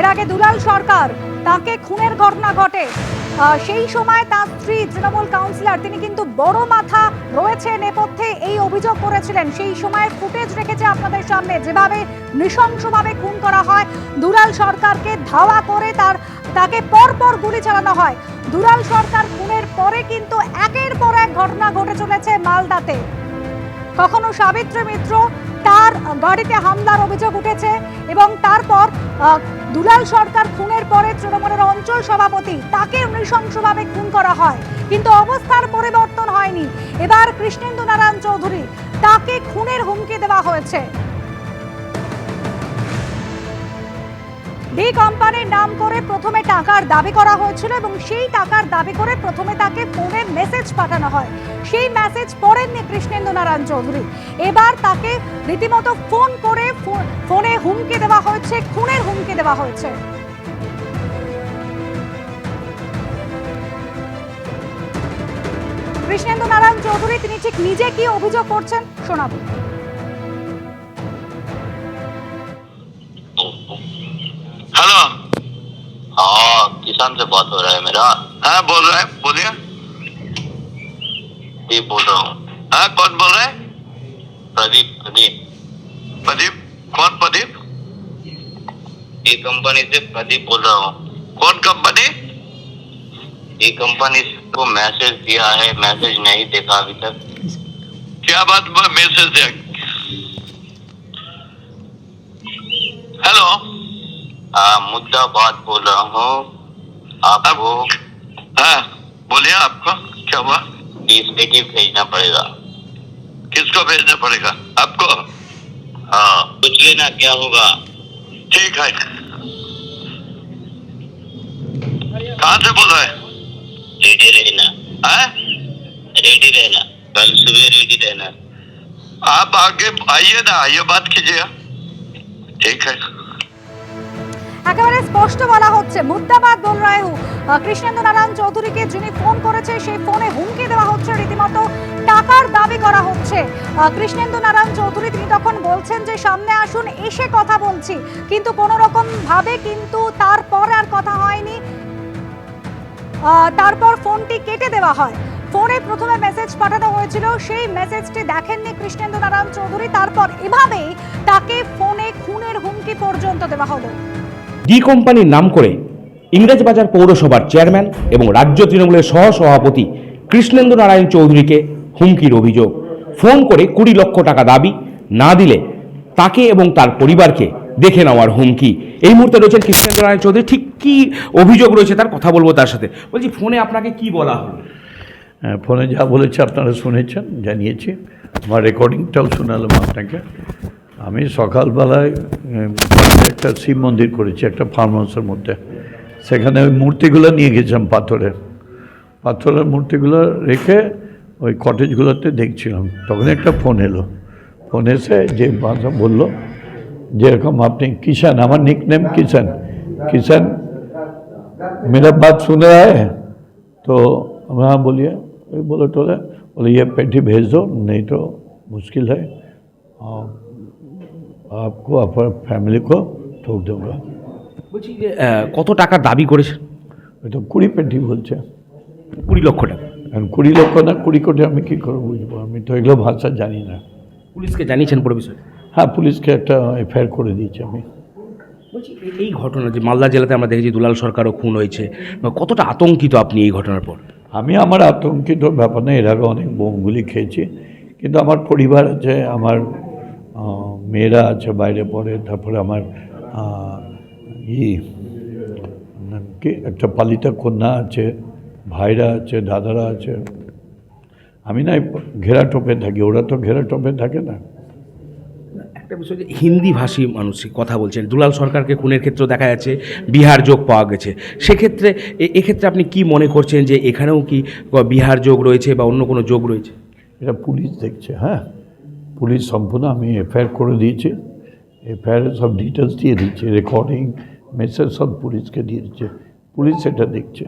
এর আগে দুলাল সরকার তাকে খুনের ঘটনা ঘটে, সেই সময় তার স্ত্রী তৃণমূল কাউন্সিলর তিনি কিন্তু বড় মাথা রয়েছে নেপথ্যে এই অভিযোগ করেছিলেন। সেই সময় ফুটেজ রেখেছে আপনাদের সামনে, যেভাবে নৃশংসভাবে খুন করা হয়। দুলাল সরকারকে ধাওয়া করে তাকে পরপর গুলি চালানো হয়। দুলাল সরকার খুনের পরে কিন্তু একের পর এক ঘটনা ঘটে চলেছে মালদাতে। কখনো সাবিত্রী মিত্র, তার গাড়িতে হামলার অভিযোগ উঠেছে এবং তারপর দুলাল সরকার খুনের পরে তৃণমূলের অঞ্চল সভাপতি তাকে নৃশংসভাবে খুন করা হয়, কিন্তু অবস্থার পরিবর্তন হয়নি। এবার কৃষ্ণেন্দু নারায়ণ চৌধুরী, তাকে খুনের হুমকি দেওয়া হয়েছে। ডি কোম্পানির নাম করে প্রথমে টাকার দাবি করা হয়েছিল এবং সেই টাকার দাবি করে প্রথমে তাকে ফোনের মেসেজ পাঠানো হয়। সেই মেসেজ পড়েননি কৃষ্ণেন্দু নারায়ণ চৌধুরী। এবার তাকে রীতিমতো ফোন করে ফোনে হুমকি দেওয়া হয়েছে, খুনের হুমকি দেওয়া হয়েছে। কৃষ্ণেন্দু নারায়ণ চৌধুরী তিনি ঠিক নিজে কি অভিযোগ করছেন শোনাবো। हेलो, हाँ किसान से बात हो रहा है मेरा। हाँ बोल रहा है, बोलिए। जी बोल रहा हूँ। हाँ कौन बोल रहा है? प्रदीप। प्रदीप प्रदीप कौन प्रदीप? ये कंपनी से प्रदीप बोल रहा हूँ। कौन कंपनी? ये कंपनी को मैसेज दिया है, मैसेज नहीं देखा अभी तक। क्या बात मैसेज दिया? हेलो, मुद्दा बात बोल रहा हूँ आपको। हाँ बोलिए, आपको क्या हुआ? डिस्पेटिव भेजना पड़ेगा। किसको भेजना पड़ेगा? आपको? हाँ पूछ लेना क्या होगा। ठीक है। कहाँ से बोल रहे हैं? रेडी रहना। हाँ रेडी रहना, कल सुबह रेडी रहना। आप आगे आइए ना, आइए बात कीजिएगा। ठीक है। একেবারে স্পষ্ট বলা হচ্ছে, মুদ্দাবাদ বল রায় হু কৃষ্ণেন্দু নারায়ণ চৌধুরীকে যিনি ফোন করেছে সেই ফোনে হুমকি দেওয়া হচ্ছে, রীতিমতো টাকার দাবি করা হচ্ছে। কৃষ্ণেন্দু নারায়ণ চৌধুরী তিনি তখন বলছেন যে সামনে আসুন, এসে কথা বলছি, কিন্তু কোনো রকম ভাবে কিন্তু তারপর আর কথা হয়নি। তারপর ফোনটি কেটে দেওয়া হয়। ফোনে প্রথমে মেসেজ পাঠানো হয়েছিল, সেই মেসেজটি দেখেননি কৃষ্ণেন্দু নারায়ণ চৌধুরী। তারপর এভাবেই তাকে ফোনে খুনের হুমকি পর্যন্ত দেওয়া হলো। ডি কোম্পানির নাম করে ইংরেজবাজার পৌরসভার চেয়ারম্যান এবং রাজ্য তৃণমূলের সহ সভাপতি কৃষ্ণেন্দু নারায়ণ চৌধুরীকে হুমকির অভিযোগ। ফোন করে 20 লক্ষ টাকা দাবি, না দিলে তাকে এবং তার পরিবারকে দেখে নেওয়ার হুমকি। এই মুহূর্তে রয়েছেন কৃষ্ণেন্দু নারায়ণ চৌধুরী, ঠিক কি অভিযোগ রয়েছে তার কথা বলবো তার সাথে। বলছি ফোনে আপনাকে কি বলা হলো? ফোনে যা বলেছে আপনারা শুনেছেন, জানিয়েছি। আমার রেকর্ডিংটাও শোনালাম আপনাকে। আমি সকালবেলায় একটা শিব মন্দির করেছি একটা ফার্ম হাউসের মধ্যে। সেখানে ওই মূর্তিগুলো নিয়ে গেছিলাম, পাথরের মূর্তিগুলো রেখে ওই কটেজগুলোতে দেখছিলাম। তখন একটা ফোন এলো। ফোন এসে যে ভাষা বললো যেরকম আপনি किशन, আমার निकनेम किशन मेरा बात सुन रहा है? तो हाँ बोलिए। बोले ये पेटी भेज दो, नहीं तो मुश्किल है, आपको আপনার ফ্যামিলি को ठोक दूंगा। বলছি যে কত টাকার দাবি করেছেন? ওই তো 20 পেটি বলছে। 20 লক্ষ টাকা। এখন 20 লক্ষ না 20 কোটি আমি কী করে বুঝবো? আমি তো এগুলো ভাষা জানি না। পুলিশকে জানিয়েছেন পুরো বিষয়ে? হ্যাঁ পুলিশকে একটা এফআইআর করে দিয়েছি আমি। বলছি এই ঘটনা যে মালদা জেলাতে আমরা দেখেছি দুলাল সরকারও খুন হয়েছে, কতটা আতঙ্কিত আপনি এই ঘটনার পর? আমি আমার আতঙ্কিত ব্যাপার না, এর আগে অনেক বোমগুলি খেয়েছি, কিন্তু আমার পরিবার আছে, আমার মেয়েরা আছে বাইরে পড়ে, তারপরে আমার কি একটা পালিতা কন্যা আছে, ভাইরা আছে, দাদারা আছে। আমি না ঘেরা টোপে থাকি, ওরা তো ঘেরা টোপে থাকে না। একটা বিষয় যে হিন্দি ভাষী মানুষ কথা বলছেন, দুলাল সরকারকে খুনের ক্ষেত্রে দেখা যাচ্ছে বিহার যোগ পাওয়া গেছে। সেক্ষেত্রে এক্ষেত্রে আপনি কি মনে করছেন যে এখানেও কি বিহার যোগ রয়েছে বা অন্য কোনো যোগ রয়েছে? এটা পুলিশ দেখছে। হ্যাঁ পুলিশ সম্পূর্ণ, আমি এফআইআর করে দিয়েছি, এফআইআর সব ডিটেলস দিয়ে দিচ্ছে, রেকর্ডিং মেসেজ সব পুলিশকে দিয়ে দিচ্ছে, পুলিশ এটা দেখছে।